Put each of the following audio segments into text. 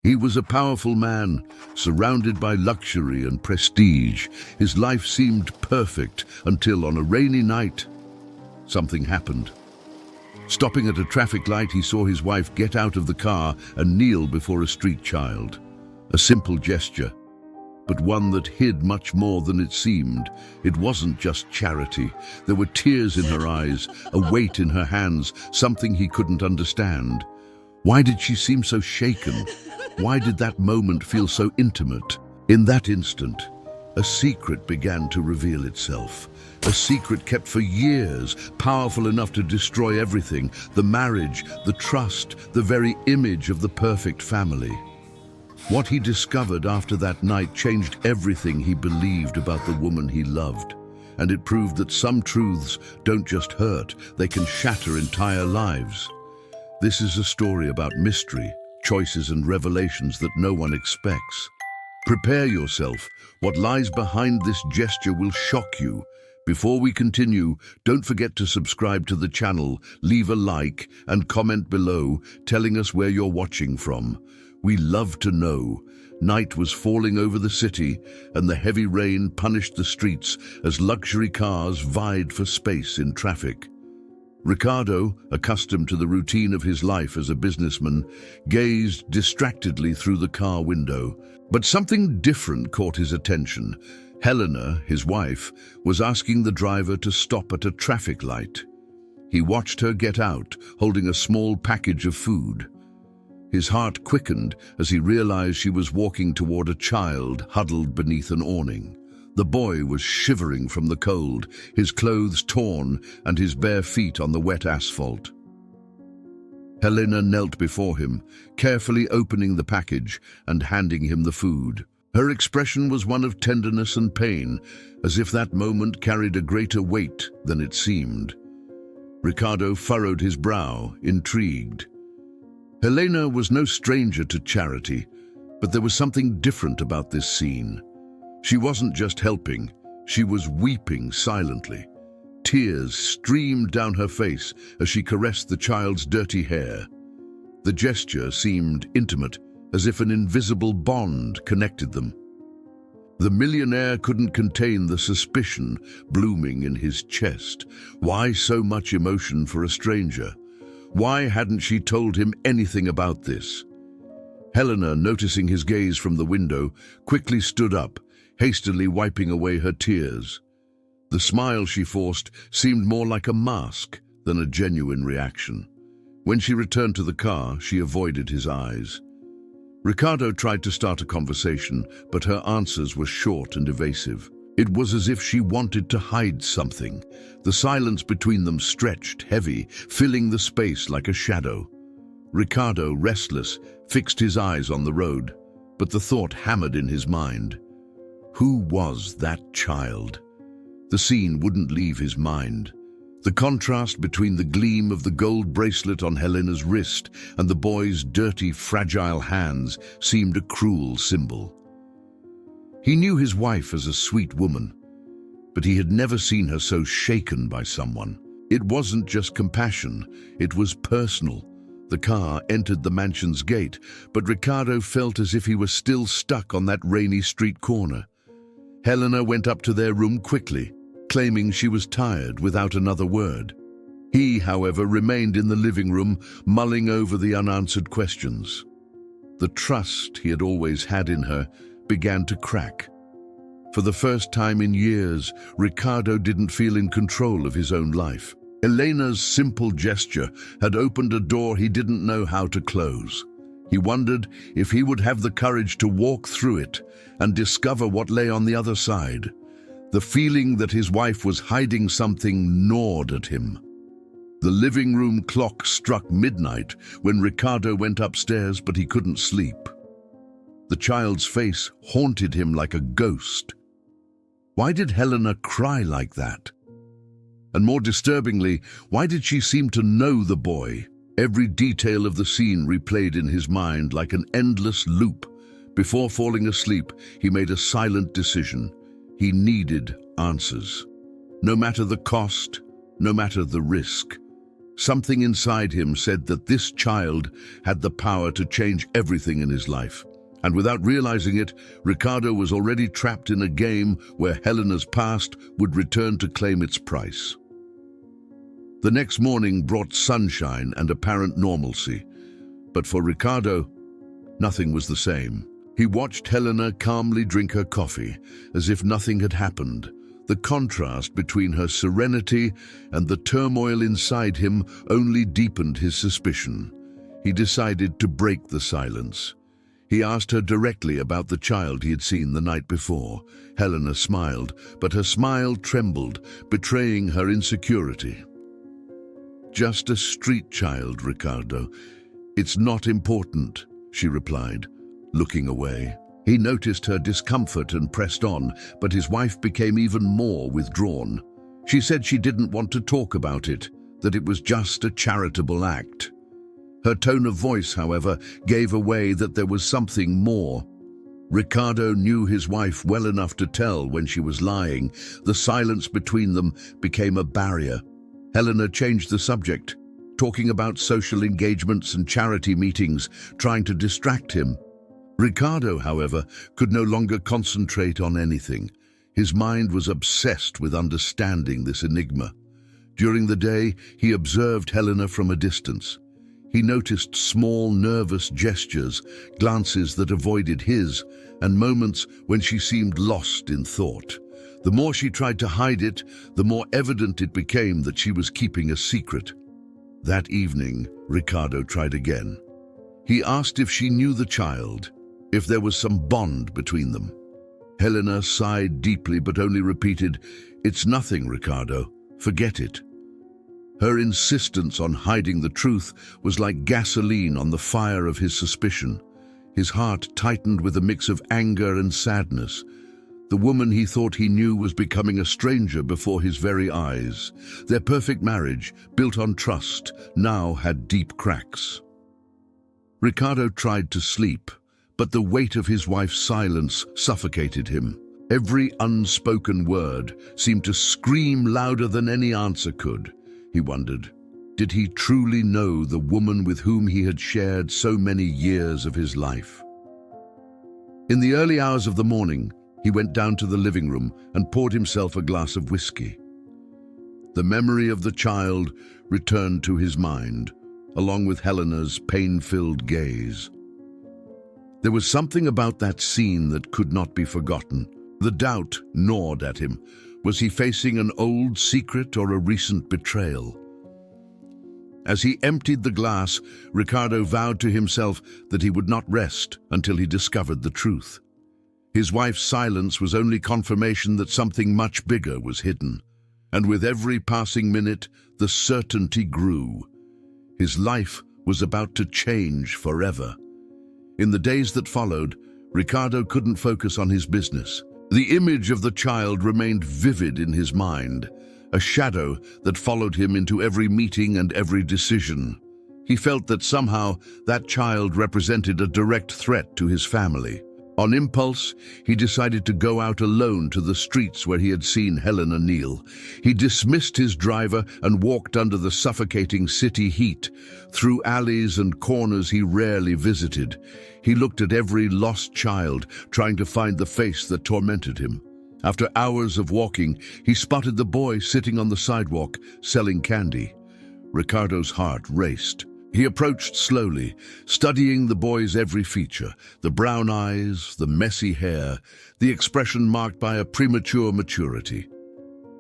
He was a powerful man, surrounded by luxury and prestige. His life seemed perfect until on a rainy night, something happened. Stopping at a traffic light, he saw his wife get out of the car and kneel before a street child. A simple gesture, but one that hid much more than it seemed. It wasn't just charity. There were tears in her eyes, a weight in her hands, something he couldn't understand. Why did she seem so shaken? Why did that moment feel so intimate? In that instant, a secret began to reveal itself. A secret kept for years, powerful enough to destroy everything: the marriage, the trust, the very image of the perfect family. What he discovered after that night changed everything he believed about the woman he loved. And it proved that some truths don't just hurt, they can shatter entire lives. This is a story about mystery, choices and revelations that no one expects. Prepare yourself. What lies behind this gesture will shock you. Before we continue, don't forget to subscribe to the channel, leave a like and comment below telling us where you're watching from. We love to know. Night was falling over the city, and the heavy rain punished the streets as luxury cars vied for space in traffic. Ricardo, accustomed to the routine of his life as a businessman, gazed distractedly through the car window. But something different caught his attention. Helena, his wife, was asking the driver to stop at a traffic light. He watched her get out, holding a small package of food. His heart quickened as he realized she was walking toward a child huddled beneath an awning. The boy was shivering from the cold, his clothes torn and his bare feet on the wet asphalt. Helena knelt before him, carefully opening the package and handing him the food. Her expression was one of tenderness and pain, as if that moment carried a greater weight than it seemed. Ricardo furrowed his brow, intrigued. Helena was no stranger to charity, but there was something different about this scene. She wasn't just helping, she was weeping silently. Tears streamed down her face as she caressed the child's dirty hair. The gesture seemed intimate, as if an invisible bond connected them. The millionaire couldn't contain the suspicion blooming in his chest. Why so much emotion for a stranger? Why hadn't she told him anything about this? Helena, noticing his gaze from the window, quickly stood up, hastily wiping away her tears. The smile she forced seemed more like a mask than a genuine reaction. When she returned to the car, she avoided his eyes. Ricardo tried to start a conversation, but her answers were short and evasive. It was as if she wanted to hide something. The silence between them stretched, heavy, filling the space like a shadow. Ricardo, restless, fixed his eyes on the road, but the thought hammered in his mind. Who was that child? The scene wouldn't leave his mind. The contrast between the gleam of the gold bracelet on Helena's wrist and the boy's dirty, fragile hands seemed a cruel symbol. He knew his wife as a sweet woman, but he had never seen her so shaken by someone. It wasn't just compassion, it was personal. The car entered the mansion's gate, but Ricardo felt as if he was still stuck on that rainy street corner. Helena went up to their room quickly, claiming she was tired without another word. He, however, remained in the living room, mulling over the unanswered questions. The trust he had always had in her began to crack. For the first time in years, Ricardo didn't feel in control of his own life. Elena's simple gesture had opened a door he didn't know how to close. He wondered if he would have the courage to walk through it and discover what lay on the other side. The feeling that his wife was hiding something gnawed at him. The living room clock struck midnight when Ricardo went upstairs, but he couldn't sleep. The child's face haunted him like a ghost. Why did Helena cry like that? And more disturbingly, why did she seem to know the boy? Every detail of the scene replayed in his mind like an endless loop. Before falling asleep, he made a silent decision. He needed answers. No matter the cost, no matter the risk. Something inside him said that this child had the power to change everything in his life. And without realizing it, Ricardo was already trapped in a game where Helena's past would return to claim its price. The next morning brought sunshine and apparent normalcy. But for Ricardo, nothing was the same. He watched Helena calmly drink her coffee, as if nothing had happened. The contrast between her serenity and the turmoil inside him only deepened his suspicion. He decided to break the silence. He asked her directly about the child he had seen the night before. Helena smiled, but her smile trembled, betraying her insecurity. "Just a street child, Ricardo. It's not important," she replied, looking away. He noticed her discomfort and pressed on, but his wife became even more withdrawn. She said she didn't want to talk about it, that it was just a charitable act. Her tone of voice, however, gave away that there was something more. Ricardo knew his wife well enough to tell when she was lying. The silence between them became a barrier. Helena changed the subject, talking about social engagements and charity meetings, trying to distract him. Ricardo, however, could no longer concentrate on anything. His mind was obsessed with understanding this enigma. During the day, he observed Helena from a distance. He noticed small, nervous gestures, glances that avoided his, and moments when she seemed lost in thought. The more she tried to hide it, the more evident it became that she was keeping a secret. That evening, Ricardo tried again. He asked if she knew the child, if there was some bond between them. Helena sighed deeply but only repeated, "It's nothing, Ricardo. Forget it." Her insistence on hiding the truth was like gasoline on the fire of his suspicion. His heart tightened with a mix of anger and sadness. The woman he thought he knew was becoming a stranger before his very eyes. Their perfect marriage, built on trust, now had deep cracks. Ricardo tried to sleep, but the weight of his wife's silence suffocated him. Every unspoken word seemed to scream louder than any answer could. He wondered, did he truly know the woman with whom he had shared so many years of his life? In the early hours of the morning, he went down to the living room and poured himself a glass of whiskey. The memory of the child returned to his mind, along with Helena's pain-filled gaze. There was something about that scene that could not be forgotten. The doubt gnawed at him. Was he facing an old secret or a recent betrayal? As he emptied the glass, Ricardo vowed to himself that he would not rest until he discovered the truth. His wife's silence was only confirmation that something much bigger was hidden. And with every passing minute, the certainty grew. His life was about to change forever. In the days that followed, Ricardo couldn't focus on his business. The image of the child remained vivid in his mind, a shadow that followed him into every meeting and every decision. He felt that somehow that child represented a direct threat to his family. On impulse, he decided to go out alone to the streets where he had seen Helena kneel. He dismissed his driver and walked under the suffocating city heat, through alleys and corners he rarely visited. He looked at every lost child, trying to find the face that tormented him. After hours of walking, he spotted the boy sitting on the sidewalk, selling candy. Ricardo's heart raced. He approached slowly, studying the boy's every feature, the brown eyes, the messy hair, the expression marked by a premature maturity.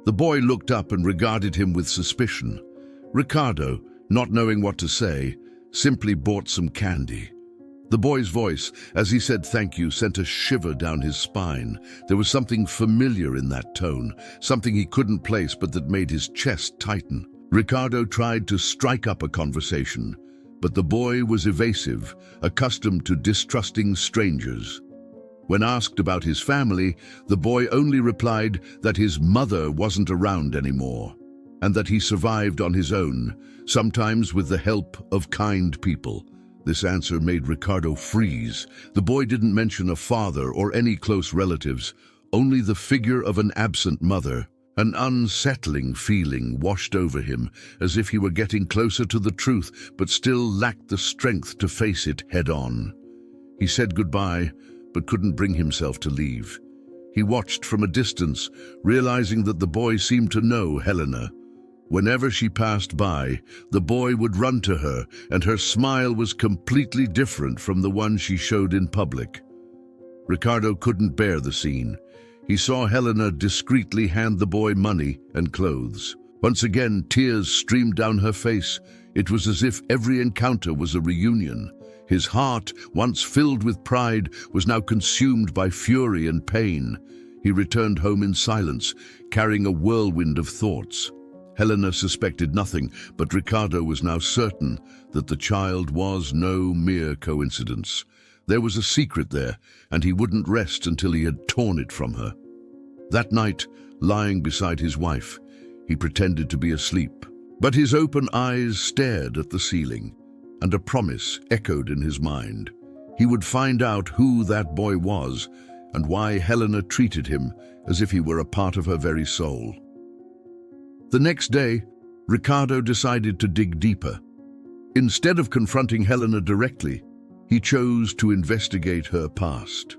The boy looked up and regarded him with suspicion. Ricardo, not knowing what to say, simply bought some candy. The boy's voice, as he said thank you, sent a shiver down his spine. There was something familiar in that tone, something he couldn't place but that made his chest tighten. Ricardo tried to strike up a conversation, but the boy was evasive, accustomed to distrusting strangers. When asked about his family, the boy only replied that his mother wasn't around anymore, and that he survived on his own, sometimes with the help of kind people. This answer made Ricardo freeze. The boy didn't mention a father or any close relatives, only the figure of an absent mother. An unsettling feeling washed over him, as if he were getting closer to the truth, but still lacked the strength to face it head-on. He said goodbye, but couldn't bring himself to leave. He watched from a distance, realizing that the boy seemed to know Helena. Whenever she passed by, the boy would run to her, and her smile was completely different from the one she showed in public. Ricardo couldn't bear the scene. He saw Helena discreetly hand the boy money and clothes. Once again, tears streamed down her face. It was as if every encounter was a reunion. His heart, once filled with pride, was now consumed by fury and pain. He returned home in silence, carrying a whirlwind of thoughts. Helena suspected nothing, but Ricardo was now certain that the child was no mere coincidence. There was a secret there, and he wouldn't rest until he had torn it from her. That night, lying beside his wife, he pretended to be asleep, but his open eyes stared at the ceiling, and a promise echoed in his mind. He would find out who that boy was and why Helena treated him as if he were a part of her very soul. The next day, Ricardo decided to dig deeper. Instead of confronting Helena directly, he chose to investigate her past.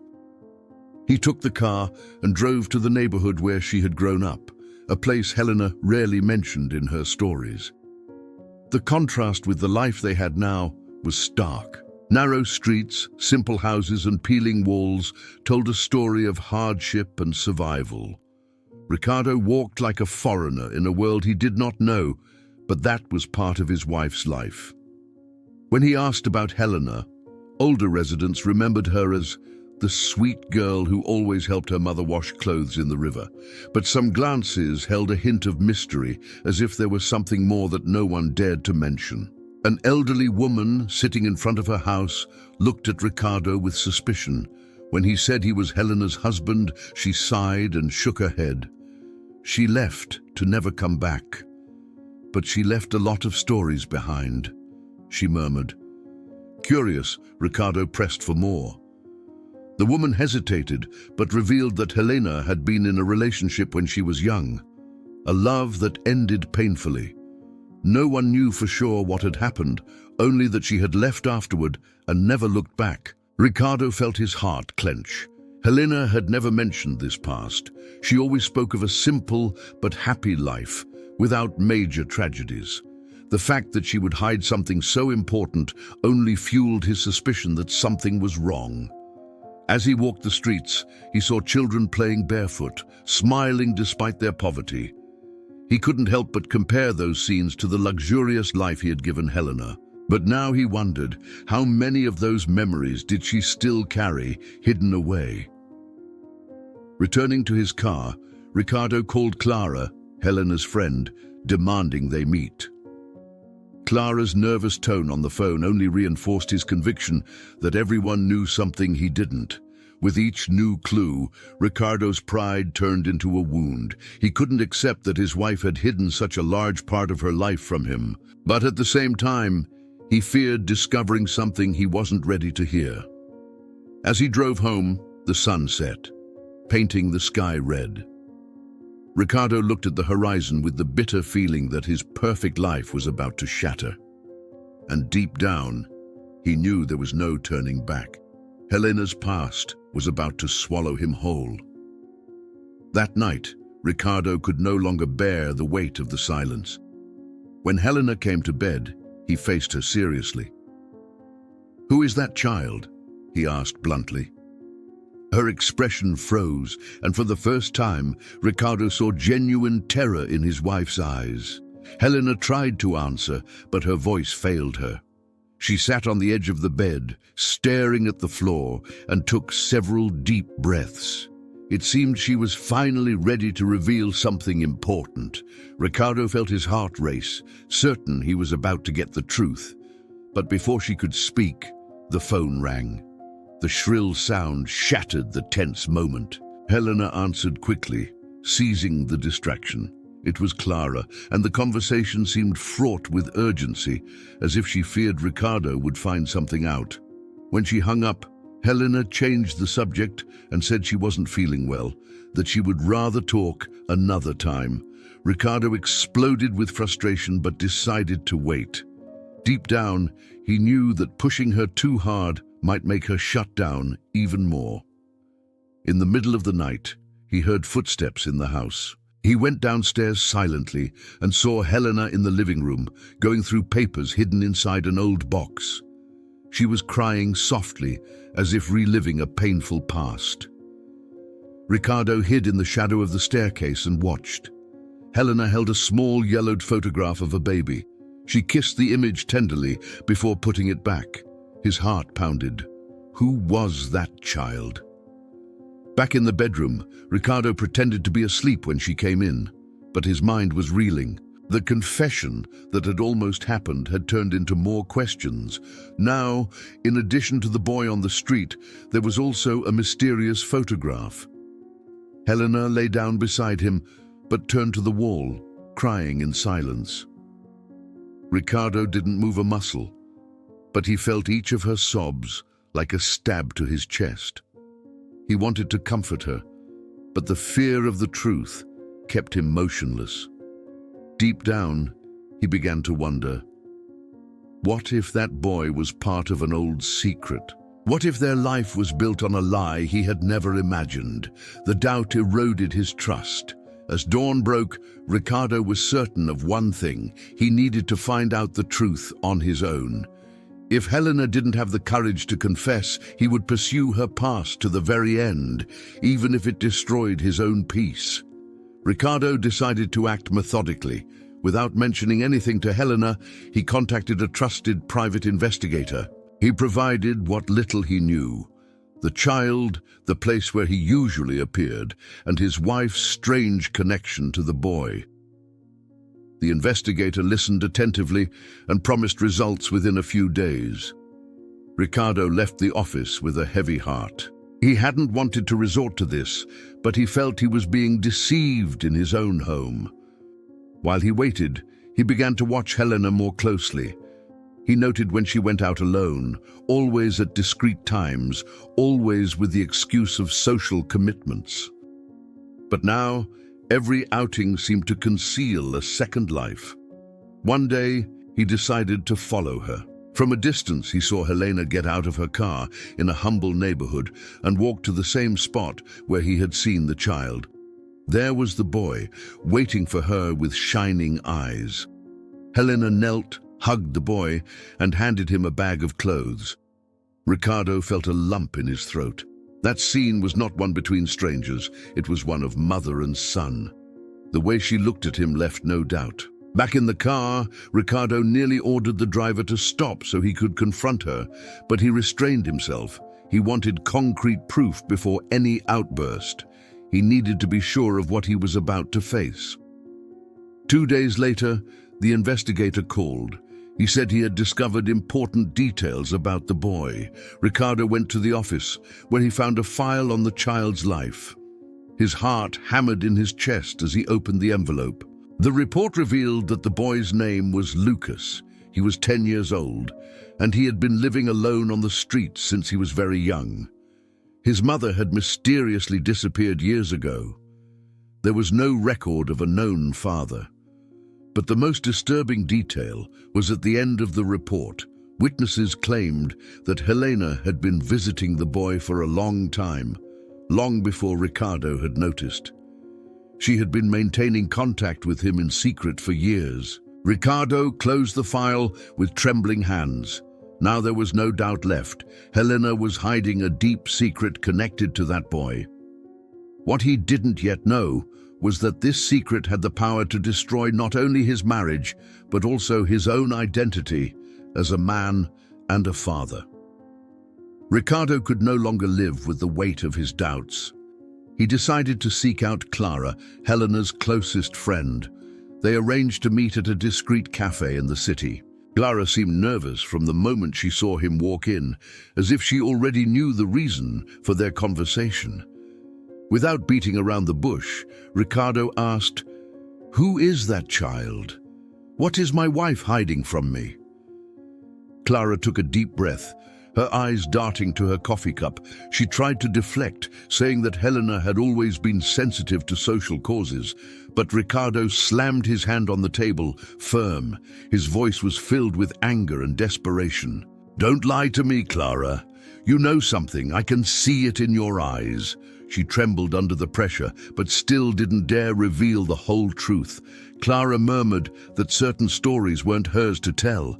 He took the car and drove to the neighborhood where she had grown up, a place Helena rarely mentioned in her stories. The contrast with the life they had now was stark. Narrow streets, simple houses, and peeling walls told a story of hardship and survival. Ricardo walked like a foreigner in a world he did not know, but that was part of his wife's life. When he asked about Helena, older residents remembered her as the sweet girl who always helped her mother wash clothes in the river. But some glances held a hint of mystery, as if there was something more that no one dared to mention. An elderly woman sitting in front of her house looked at Ricardo with suspicion. When he said he was Helena's husband, she sighed and shook her head. She left to never come back. But she left a lot of stories behind, she murmured. Curious, Ricardo pressed for more. The woman hesitated, but revealed that Helena had been in a relationship when she was young, a love that ended painfully. No one knew for sure what had happened, only that she had left afterward and never looked back. Ricardo felt his heart clench. Helena had never mentioned this past. She always spoke of a simple but happy life, without major tragedies. The fact that she would hide something so important only fueled his suspicion that something was wrong. As he walked the streets, he saw children playing barefoot, smiling despite their poverty. He couldn't help but compare those scenes to the luxurious life he had given Helena. But now he wondered, how many of those memories did she still carry, hidden away? Returning to his car, Ricardo called Clara, Helena's friend, demanding they meet. Clara's nervous tone on the phone only reinforced his conviction that everyone knew something he didn't. With each new clue, Ricardo's pride turned into a wound. He couldn't accept that his wife had hidden such a large part of her life from him. But at the same time, he feared discovering something he wasn't ready to hear. As he drove home, the sun set, painting the sky red. Ricardo looked at the horizon with the bitter feeling that his perfect life was about to shatter. And deep down, he knew there was no turning back. Helena's past was about to swallow him whole. That night, Ricardo could no longer bear the weight of the silence. When Helena came to bed, he faced her seriously. "Who is that child?" he asked bluntly. Her expression froze, and for the first time, Ricardo saw genuine terror in his wife's eyes. Helena tried to answer, but her voice failed her. She sat on the edge of the bed, staring at the floor, and took several deep breaths. It seemed she was finally ready to reveal something important. Ricardo felt his heart race, certain he was about to get the truth. But before she could speak, the phone rang. The shrill sound shattered the tense moment. Helena answered quickly, seizing the distraction. It was Clara, and the conversation seemed fraught with urgency, as if she feared Ricardo would find something out. When she hung up, Helena changed the subject and said she wasn't feeling well, that she would rather talk another time. Ricardo exploded with frustration but decided to wait. Deep down, he knew that pushing her too hard might make her shut down even more. In the middle of the night, he heard footsteps in the house. He went downstairs silently and saw Helena in the living room, going through papers hidden inside an old box. She was crying softly, as if reliving a painful past. Ricardo hid in the shadow of the staircase and watched. Helena held a small yellowed photograph of a baby. She kissed the image tenderly before putting it back. His heart pounded. Who was that child? Back in the bedroom, Ricardo pretended to be asleep when she came in, but his mind was reeling. The confession that had almost happened had turned into more questions. Now, in addition to the boy on the street, there was also a mysterious photograph. Helena lay down beside him, but turned to the wall, crying in silence. Ricardo didn't move a muscle, but he felt each of her sobs like a stab to his chest. He wanted to comfort her, but the fear of the truth kept him motionless. Deep down, he began to wonder, what if that boy was part of an old secret? What if their life was built on a lie he had never imagined? The doubt eroded his trust. As dawn broke, Ricardo was certain of one thing: he needed to find out the truth on his own. If Helena didn't have the courage to confess, he would pursue her past to the very end, even if it destroyed his own peace. Ricardo decided to act methodically. Without mentioning anything to Helena, he contacted a trusted private investigator. He provided what little he knew: the child, the place where he usually appeared, and his wife's strange connection to the boy. The investigator listened attentively and promised results within a few days. Ricardo left the office with a heavy heart. He hadn't wanted to resort to this, but he felt he was being deceived in his own home. While he waited, he began to watch Helena more closely. He noted when she went out alone, always at discreet times, always with the excuse of social commitments. But now, every outing seemed to conceal a second life. One day, he decided to follow her. From a distance, he saw Helena get out of her car in a humble neighborhood and walk to the same spot where he had seen the child. There was the boy, waiting for her with shining eyes. Helena knelt, hugged the boy, and handed him a bag of clothes. Ricardo felt a lump in his throat. That scene was not one between strangers, it was one of mother and son. The way she looked at him left no doubt. Back in the car, Ricardo nearly ordered the driver to stop so he could confront her, but he restrained himself. He wanted concrete proof before any outburst. He needed to be sure of what he was about to face. 2 days later, the investigator called. He said he had discovered important details about the boy. Ricardo went to the office, where he found a file on the child's life. His heart hammered in his chest as he opened the envelope. The report revealed that the boy's name was Lucas. He was 10 years old, and he had been living alone on the streets since he was very young. His mother had mysteriously disappeared years ago. There was no record of a known father. But the most disturbing detail was at the end of the report. Witnesses claimed that Helena had been visiting the boy for a long time, long before Ricardo had noticed. She had been maintaining contact with him in secret for years. Ricardo closed the file with trembling hands. Now there was no doubt left. Helena was hiding a deep secret connected to that boy. What he didn't yet know was that this secret had the power to destroy not only his marriage, but also his own identity as a man and a father. Ricardo could no longer live with the weight of his doubts. He decided to seek out Clara, Helena's closest friend. They arranged to meet at a discreet cafe in the city. Clara seemed nervous from the moment she saw him walk in, as if she already knew the reason for their conversation. Without beating around the bush, Ricardo asked, "Who is that child? What is my wife hiding from me?" Clara took a deep breath Her eyes darting to her coffee cup, she tried to deflect, saying that Helena had always been sensitive to social causes. But Ricardo slammed his hand on the table, firm. His voice was filled with anger and desperation. "Don't lie to me, Clara. You know something. I can see it in your eyes." She trembled under the pressure, but still didn't dare reveal the whole truth. Clara murmured that certain stories weren't hers to tell.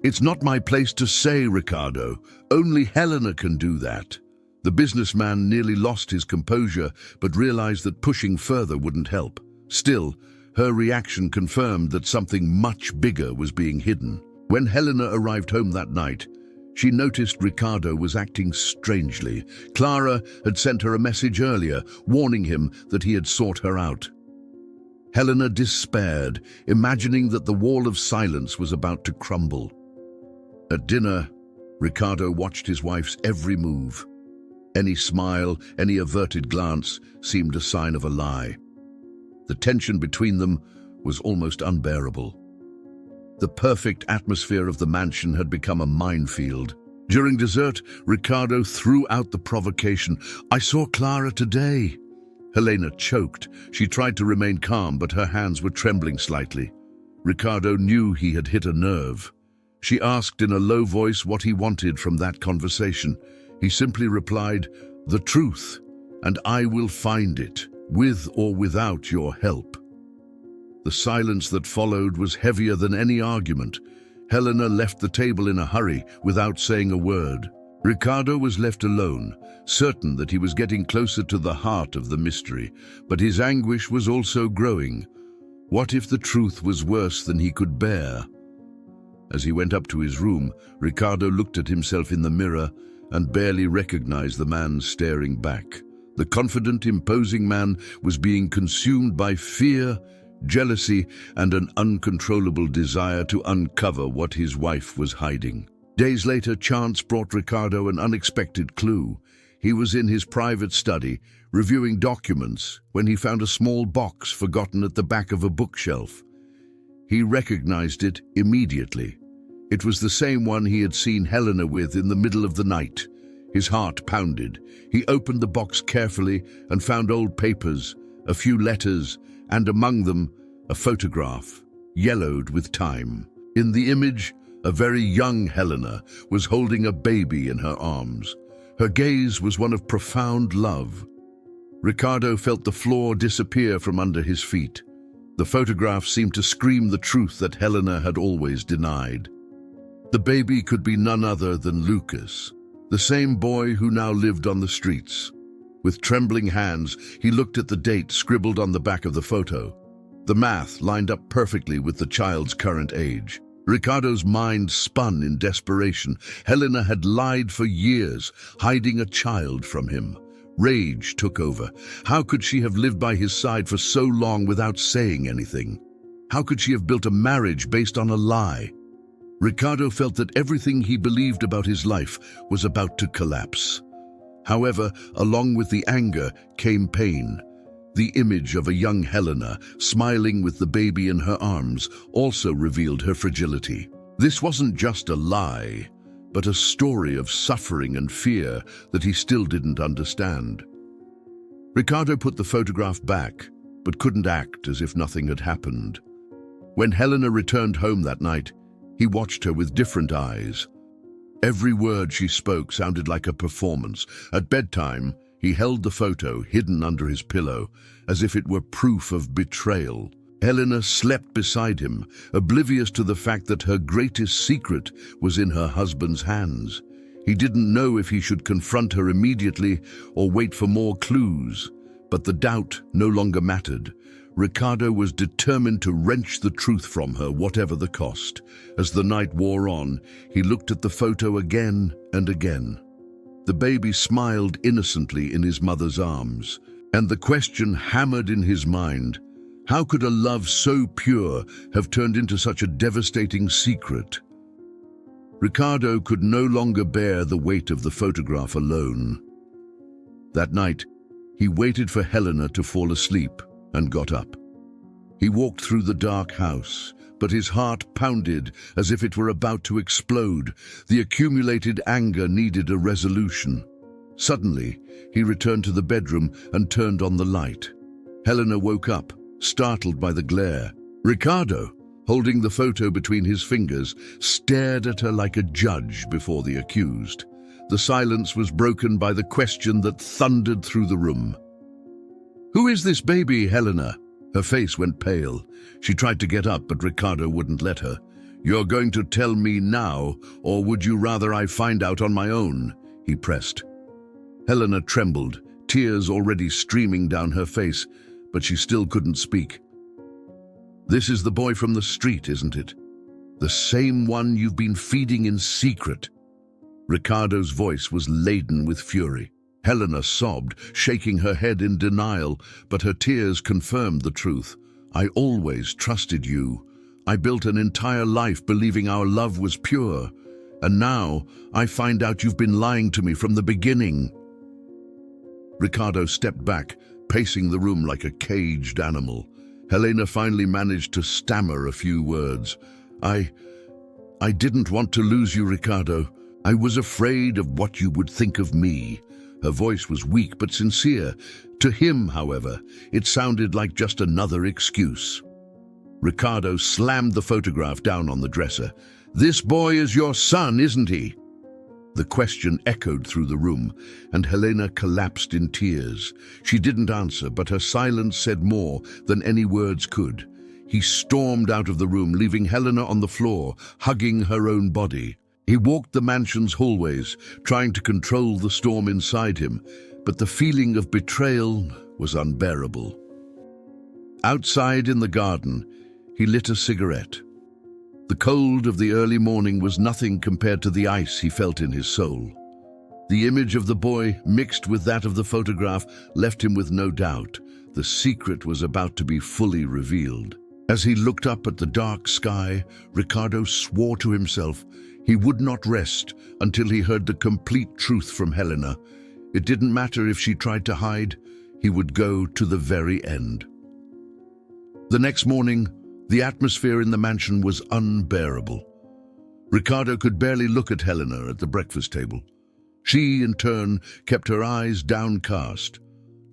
"It's not my place to say, Ricardo. Only Helena can do that." The businessman nearly lost his composure, but realized that pushing further wouldn't help. Still, her reaction confirmed that something much bigger was being hidden. When Helena arrived home that night, she noticed Ricardo was acting strangely. Clara had sent her a message earlier, warning him that he had sought her out. Helena despaired, imagining that the wall of silence was about to crumble. At dinner, Ricardo watched his wife's every move. Any smile, any averted glance seemed a sign of a lie. The tension between them was almost unbearable. The perfect atmosphere of the mansion had become a minefield. During dessert, Ricardo threw out the provocation. "I saw Clara today." Helena choked. She tried to remain calm, but her hands were trembling slightly. Ricardo knew he had hit a nerve. She asked in a low voice what he wanted from that conversation. He simply replied, "The truth, and I will find it, with or without your help." The silence that followed was heavier than any argument. Helena left the table in a hurry, without saying a word. Ricardo was left alone, certain that he was getting closer to the heart of the mystery, but his anguish was also growing. What if the truth was worse than he could bear? As he went up to his room, Ricardo looked at himself in the mirror and barely recognized the man staring back. The confident, imposing man was being consumed by fear, jealousy, and an uncontrollable desire to uncover what his wife was hiding. Days later, chance brought Ricardo an unexpected clue. He was in his private study, reviewing documents, when he found a small box forgotten at the back of a bookshelf. He recognized it immediately. It was the same one he had seen Helena with in the middle of the night. His heart pounded. He opened the box carefully and found old papers, a few letters, and among them, a photograph, yellowed with time. In the image, a very young Helena was holding a baby in her arms. Her gaze was one of profound love. Ricardo felt the floor disappear from under his feet. The photograph seemed to scream the truth that Helena had always denied. The baby could be none other than Lucas, the same boy who now lived on the streets. With trembling hands, he looked at the date scribbled on the back of the photo. The math lined up perfectly with the child's current age. Ricardo's mind spun in desperation. Helena had lied for years, hiding a child from him. Rage took over. How could she have lived by his side for so long without saying anything? How could she have built a marriage based on a lie? Ricardo felt that everything he believed about his life was about to collapse. However, along with the anger came pain. The image of a young Helena, smiling with the baby in her arms, also revealed her fragility. This wasn't just a lie, but a story of suffering and fear that he still didn't understand. Ricardo put the photograph back, but couldn't act as if nothing had happened. When Helena returned home that night, he watched her with different eyes. Every word she spoke sounded like a performance. At bedtime, he held the photo hidden under his pillow, as if it were proof of betrayal. Helena slept beside him, oblivious to the fact that her greatest secret was in her husband's hands. He didn't know if he should confront her immediately or wait for more clues, but the doubt no longer mattered. Ricardo was determined to wrench the truth from her, whatever the cost. As the night wore on, he looked at the photo again and again. The baby smiled innocently in his mother's arms, and the question hammered in his mind: how could a love so pure have turned into such a devastating secret? Ricardo could no longer bear the weight of the photograph alone. That night, he waited for Helena to fall asleep and got up. He walked through the dark house, but his heart pounded as if it were about to explode. The accumulated anger needed a resolution. Suddenly, he returned to the bedroom and turned on the light. Helena woke up, startled by the glare. Ricardo, holding the photo between his fingers, stared at her like a judge before the accused. The silence was broken by the question that thundered through the room. "Who is this baby, Helena?" Her face went pale. She tried to get up, but Ricardo wouldn't let her. "You're going to tell me now, or would you rather I find out on my own?" he pressed. Helena trembled, tears already streaming down her face, but she still couldn't speak. "This is the boy from the street, isn't it? The same one you've been feeding in secret." Ricardo's voice was laden with fury. Helena sobbed, shaking her head in denial, but her tears confirmed the truth. "I always trusted you. I built an entire life believing our love was pure. And now I find out you've been lying to me from the beginning." Ricardo stepped back, pacing the room like a caged animal. Helena finally managed to stammer a few words. I didn't want to lose you, Ricardo. I was afraid of what you would think of me." Her voice was weak but sincere. To him, however, it sounded like just another excuse. Ricardo slammed the photograph down on the dresser. "This boy is your son, isn't he?" The question echoed through the room, and Helena collapsed in tears. She didn't answer, but her silence said more than any words could. He stormed out of the room, leaving Helena on the floor, hugging her own body. He walked the mansion's hallways, trying to control the storm inside him, but the feeling of betrayal was unbearable. Outside in the garden, he lit a cigarette. The cold of the early morning was nothing compared to the ice he felt in his soul. The image of the boy, mixed with that of the photograph, left him with no doubt. The secret was about to be fully revealed. As he looked up at the dark sky, Ricardo swore to himself he would not rest until he heard the complete truth from Helena. It didn't matter if she tried to hide, he would go to the very end. The next morning, the atmosphere in the mansion was unbearable. Ricardo could barely look at Helena at the breakfast table. She, in turn, kept her eyes downcast,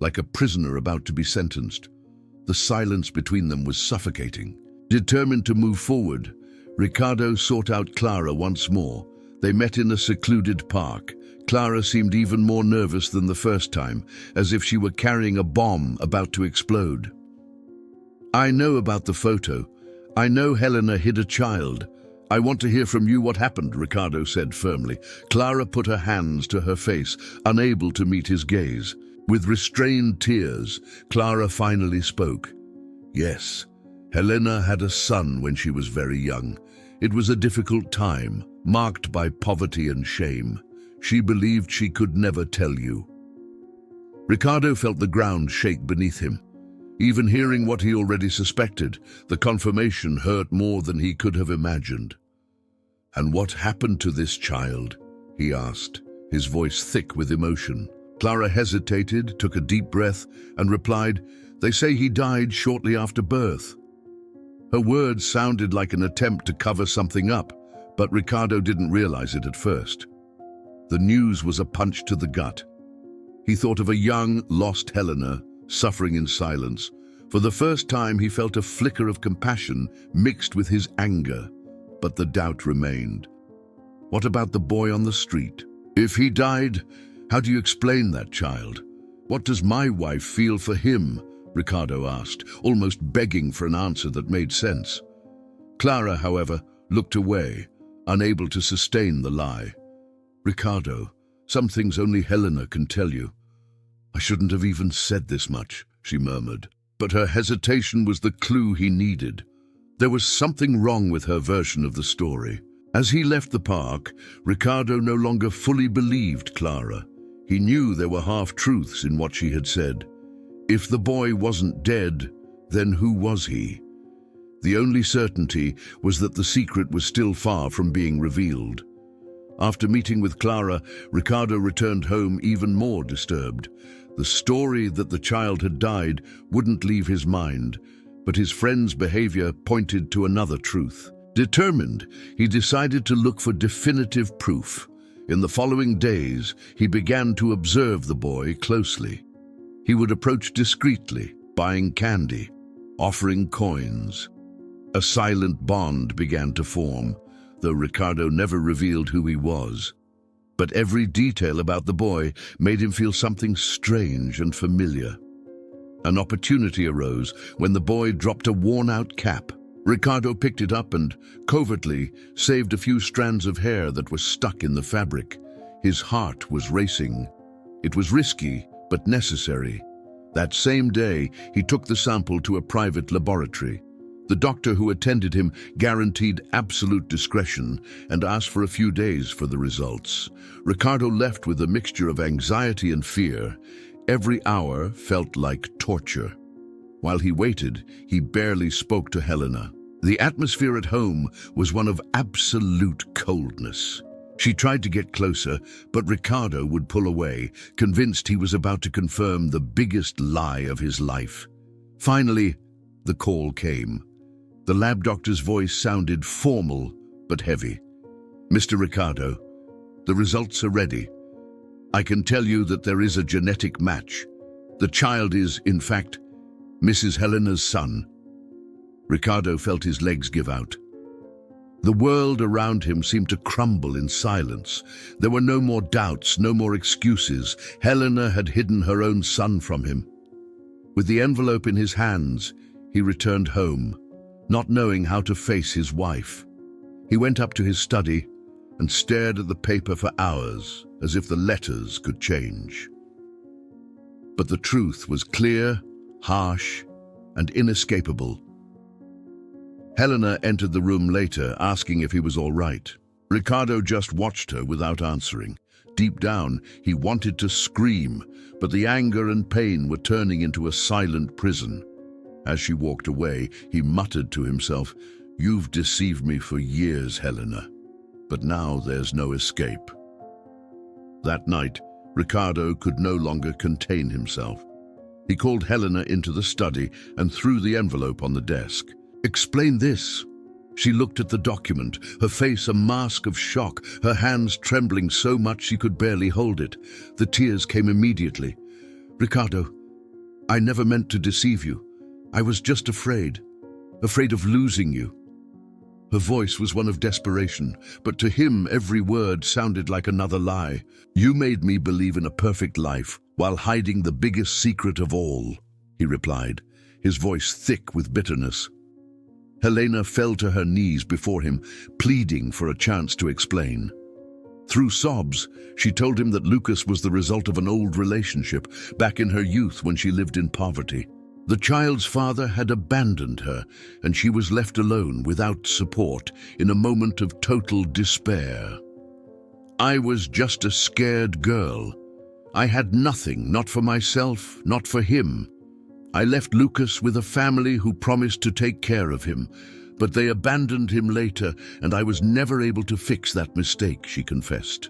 like a prisoner about to be sentenced. The silence between them was suffocating. Determined to move forward, Ricardo sought out Clara once more. They met in a secluded park. Clara seemed even more nervous than the first time, as if she were carrying a bomb about to explode. "I know about the photo. I know Helena hid a child. I want to hear from you what happened," Ricardo said firmly. Clara put her hands to her face, unable to meet his gaze. With restrained tears, Clara finally spoke. "Yes, Helena had a son when she was very young. It was a difficult time, marked by poverty and shame. She believed she could never tell you." Ricardo felt the ground shake beneath him. Even hearing what he already suspected, the confirmation hurt more than he could have imagined. "And what happened to this child?" he asked, his voice thick with emotion. Clara hesitated, took a deep breath, and replied, "They say he died shortly after birth." Her words sounded like an attempt to cover something up, but Ricardo didn't realize it at first. The news was a punch to the gut. He thought of a young, lost Helena, suffering in silence. For the first time, he felt a flicker of compassion mixed with his anger, but the doubt remained. What about the boy on the street? If he died, how do you explain that child? What does my wife feel for him? Ricardo asked, almost begging for an answer that made sense. Clara, however, looked away, unable to sustain the lie. "Ricardo, some things only Helena can tell you. I shouldn't have even said this much," she murmured. But her hesitation was the clue he needed. There was something wrong with her version of the story. As he left the park, Ricardo no longer fully believed Clara. He knew there were half-truths in what she had said. If the boy wasn't dead, then who was he? The only certainty was that the secret was still far from being revealed. After meeting with Clara, Ricardo returned home even more disturbed. The story that the child had died wouldn't leave his mind, But his friend's behavior pointed to another truth. Determined, he decided to look for definitive proof. In the following days, he began to observe the boy closely. He would approach discreetly, buying candy, offering coins. A silent bond began to form, though Ricardo never revealed who he was. But every detail about the boy made him feel something strange and familiar. An opportunity arose when the boy dropped a worn-out cap. Ricardo picked it up and, covertly, saved a few strands of hair that were stuck in the fabric. His heart was racing. It was risky, but necessary. That same day, he took the sample to a private laboratory. The doctor who attended him guaranteed absolute discretion and asked for a few days for the results. Ricardo left with a mixture of anxiety and fear. Every hour felt like torture. While he waited, he barely spoke to Helena. The atmosphere at home was one of absolute coldness. She tried to get closer, but Ricardo would pull away, convinced he was about to confirm the biggest lie of his life. Finally, the call came. The lab doctor's voice sounded formal but heavy. "Mr. Ricardo, the results are ready. I can tell you that there is a genetic match. The child is, in fact, Mrs. Helena's son." Ricardo felt his legs give out. The world around him seemed to crumble in silence. There were no more doubts, no more excuses. Helena had hidden her own son from him. With the envelope in his hands, he returned home, not knowing how to face his wife. He went up to his study and stared at the paper for hours, as if the letters could change. But the truth was clear, harsh, and inescapable. Helena entered the room later, asking if he was all right. Ricardo just watched her without answering. Deep down, he wanted to scream, but the anger and pain were turning into a silent prison. As she walked away, he muttered to himself, "You've deceived me for years, Helena, but now there's no escape." That night, Ricardo could no longer contain himself. He called Helena into the study and threw the envelope on the desk. "Explain this." She looked at the document, her face a mask of shock, her hands trembling so much she could barely hold it. The tears came immediately. "Ricardo, I never meant to deceive you. I was just afraid of losing you." Her voice was one of desperation, but to him every word sounded like another lie. "You made me believe in a perfect life while hiding the biggest secret of all," he replied, his voice thick with bitterness. Helena fell to her knees before him, pleading for a chance to explain. Through sobs, she told him that Lucas was the result of an old relationship back in her youth when she lived in poverty. The child's father had abandoned her, and she was left alone without support in a moment of total despair. "I was just a scared girl. I had nothing, not for myself, not for him. I left Lucas with a family who promised to take care of him, but they abandoned him later, and I was never able to fix that mistake," she confessed.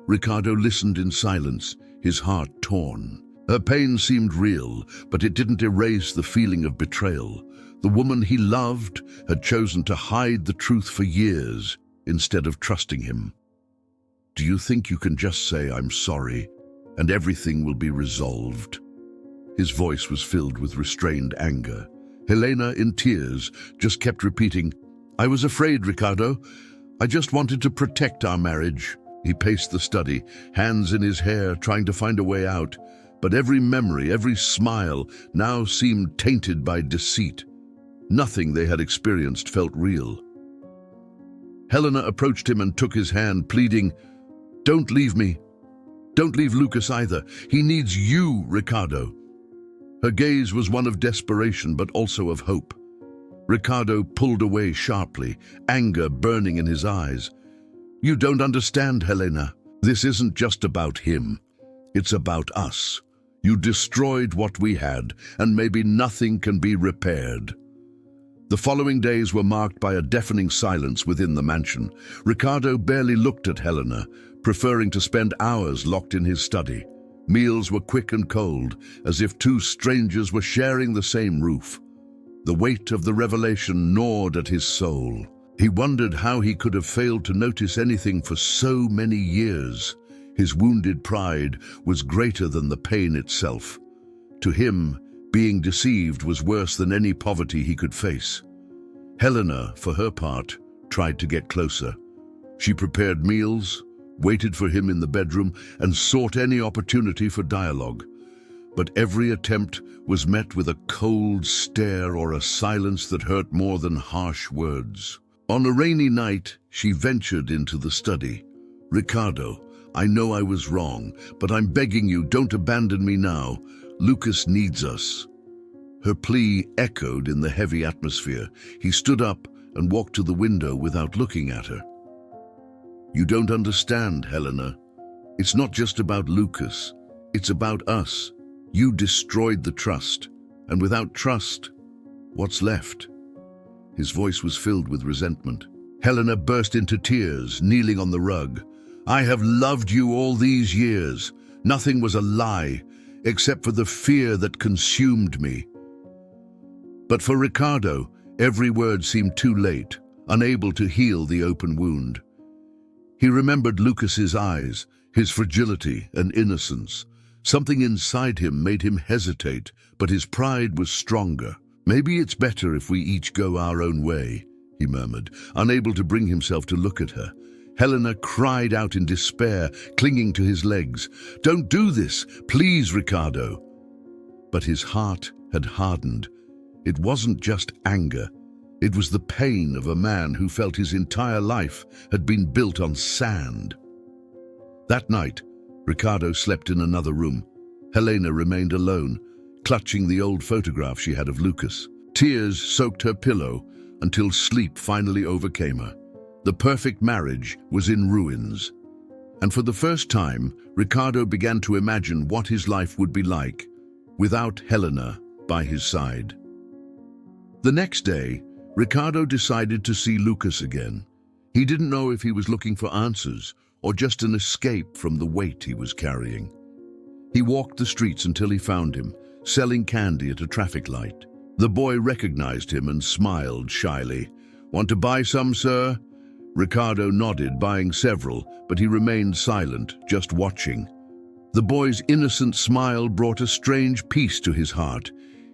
Ricardo listened in silence, his heart torn. Her pain seemed real, but it didn't erase the feeling of betrayal. The woman he loved had chosen to hide the truth for years instead of trusting him. "Do you think you can just say, 'I'm sorry,' and everything will be resolved?" His voice was filled with restrained anger. Helena, in tears, just kept repeating, "I was afraid, Ricardo. I just wanted to protect our marriage." He paced the study, hands in his hair, trying to find a way out. But every memory, every smile, now seemed tainted by deceit. Nothing they had experienced felt real. Helena approached him and took his hand, pleading, "Don't leave me. Don't leave Lucas either. He needs you, Ricardo." Her gaze was one of desperation, but also of hope. Ricardo pulled away sharply, anger burning in his eyes. "You don't understand, Helena. This isn't just about him. It's about us. You destroyed what we had, and maybe nothing can be repaired." The following days were marked by a deafening silence within the mansion. Ricardo barely looked at Helena, preferring to spend hours locked in his study. Meals were quick and cold, as if two strangers were sharing the same roof. The weight of the revelation gnawed at his soul. He wondered how he could have failed to notice anything for so many years. His wounded pride was greater than the pain itself. To him, being deceived was worse than any poverty he could face. Helena, for her part, tried to get closer. She prepared meals, waited for him in the bedroom, and sought any opportunity for dialogue. But every attempt was met with a cold stare or a silence that hurt more than harsh words. On a rainy night, she ventured into the study. "Ricardo, I know I was wrong, but I'm begging you, don't abandon me now. Lucas needs us." Her plea echoed in the heavy atmosphere. He stood up and walked to the window without looking at her. "You don't understand, Helena. It's not just about Lucas. It's about us. You destroyed the trust, and without trust, what's left?" His voice was filled with resentment. Helena burst into tears, kneeling on the rug. "I have loved you all these years. Nothing was a lie, except for the fear that consumed me." But for Ricardo, every word seemed too late, unable to heal the open wound. He remembered Lucas's eyes, his fragility and innocence. Something inside him made him hesitate, but his pride was stronger. "Maybe it's better if we each go our own way," he murmured, unable to bring himself to look at her. Helena cried out in despair, clinging to his legs. "Don't do this, please, Ricardo." But his heart had hardened. It wasn't just anger. It was the pain of a man who felt his entire life had been built on sand. That night, Ricardo slept in another room. Helena remained alone, clutching the old photograph she had of Lucas. Tears soaked her pillow until sleep finally overcame her. The perfect marriage was in ruins. And for the first time, Ricardo began to imagine what his life would be like without Helena by his side. The next day, Ricardo decided to see Lucas again. He didn't know if he was looking for answers or just an escape from the weight he was carrying. He walked the streets until he found him, selling candy at a traffic light. The boy recognized him and smiled shyly. "Want to buy some, sir?" Ricardo nodded, buying several, but he remained silent, just watching. The boy's innocent smile brought a strange peace to his heart.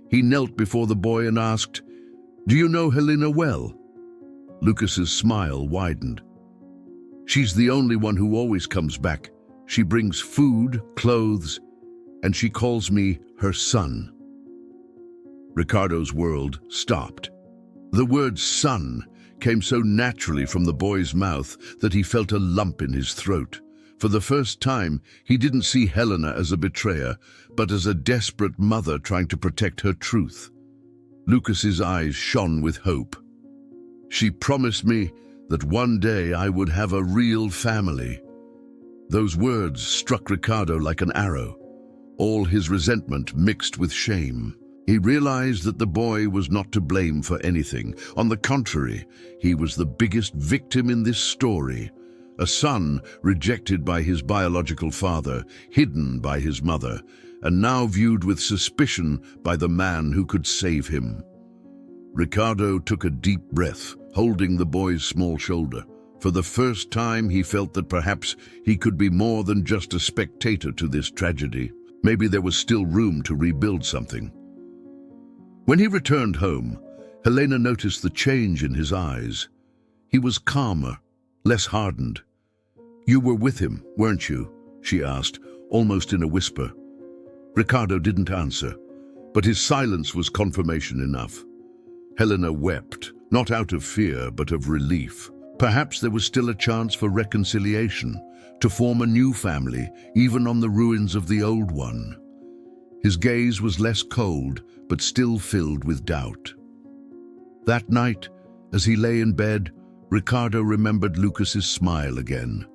He knelt before the boy and asked, "Do you know Helena well?" Lucas's smile widened. "She's the only one who always comes back. She brings food, clothes, and she calls me her son." Ricardo's world stopped. The word son came so naturally from the boy's mouth that he felt a lump in his throat. For the first time, he didn't see Helena as a betrayer, but as a desperate mother trying to protect her truth. Lucas's eyes shone with hope. "She promised me that one day I would have a real family." Those words struck Ricardo like an arrow. All his resentment mixed with shame. He realized that the boy was not to blame for anything. On the contrary, he was the biggest victim in this story. A son rejected by his biological father, hidden by his mother, and now viewed with suspicion by the man who could save him. Ricardo took a deep breath, holding the boy's small shoulder. For the first time, he felt that perhaps he could be more than just a spectator to this tragedy. Maybe there was still room to rebuild something. When he returned home, Helena noticed the change in his eyes. He was calmer, less hardened. "You were with him, weren't you?" she asked, almost in a whisper. Ricardo didn't answer, but his silence was confirmation enough. Helena wept, not out of fear, but of relief. Perhaps there was still a chance for reconciliation, to form a new family, even on the ruins of the old one. His gaze was less cold, but still filled with doubt. That night, as he lay in bed, Ricardo remembered Lucas's smile again.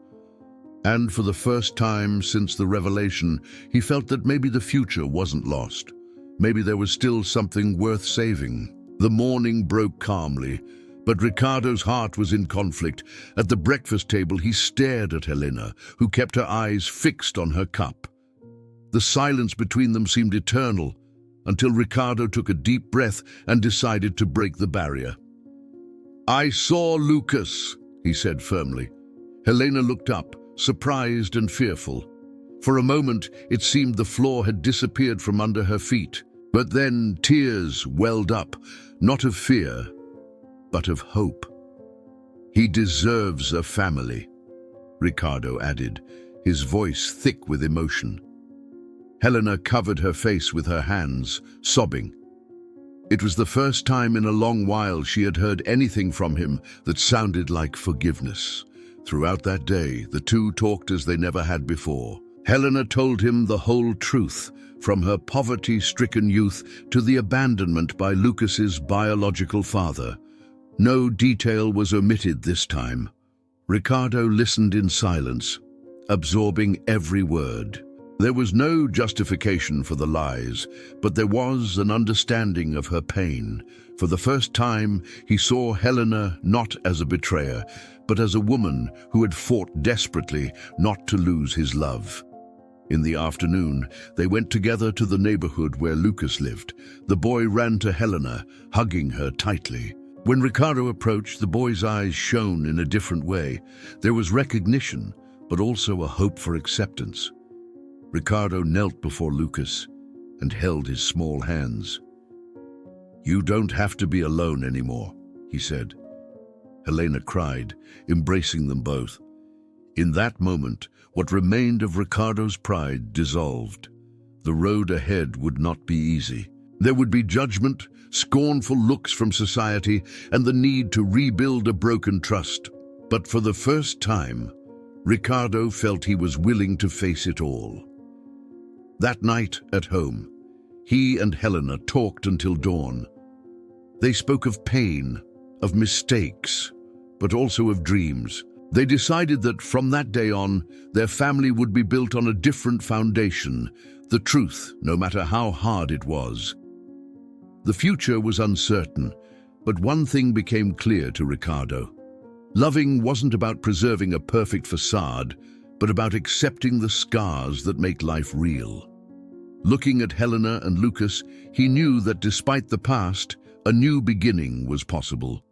And for the first time since the revelation, he felt that maybe the future wasn't lost. Maybe there was still something worth saving. The morning broke calmly, but Ricardo's heart was in conflict. At the breakfast table, he stared at Helena, who kept her eyes fixed on her cup. The silence between them seemed eternal, until Ricardo took a deep breath and decided to break the barrier. "I saw Lucas," he said firmly. Helena looked up, surprised and fearful. For a moment, it seemed the floor had disappeared from under her feet. But then tears welled up, not of fear, but of hope. "He deserves a family," Ricardo added, his voice thick with emotion. Helena covered her face with her hands, sobbing. It was the first time in a long while she had heard anything from him that sounded like forgiveness. Throughout that day, the two talked as they never had before. Helena told him the whole truth, from her poverty-stricken youth to the abandonment by Lucas's biological father. No detail was omitted this time. Ricardo listened in silence, absorbing every word. There was no justification for the lies, but there was an understanding of her pain. For the first time, he saw Helena not as a betrayer, but as a woman who had fought desperately not to lose his love. In the afternoon, they went together to the neighborhood where Lucas lived. The boy ran to Helena, hugging her tightly. When Ricardo approached, the boy's eyes shone in a different way. There was recognition, but also a hope for acceptance. Ricardo knelt before Lucas and held his small hands. "You don't have to be alone anymore," he said. Helena cried, embracing them both. In that moment, what remained of Ricardo's pride dissolved. The road ahead would not be easy. There would be judgment, scornful looks from society, and the need to rebuild a broken trust. But for the first time, Ricardo felt he was willing to face it all. That night at home, he and Helena talked until dawn. They spoke of pain, of mistakes, but also of dreams. They decided that from that day on, their family would be built on a different foundation, the truth, no matter how hard it was. The future was uncertain, but one thing became clear to Ricardo. Loving wasn't about preserving a perfect facade, but about accepting the scars that make life real. Looking at Helena and Lucas, he knew that despite the past, a new beginning was possible.